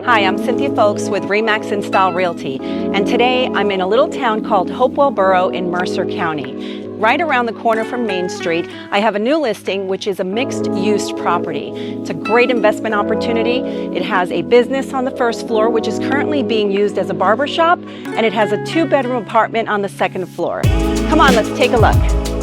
Hi, I'm Cynthia Folks with Remax Install Realty, and today I'm in a little town called Hopewell Borough in Mercer County. Right around the corner from Main Street, I have a new listing which is a mixed-use property. It's a great investment opportunity. It has a business on the first floor which is currently being used as a barbershop, and it has a 2-bedroom apartment on the second floor. Come on, let's take a look.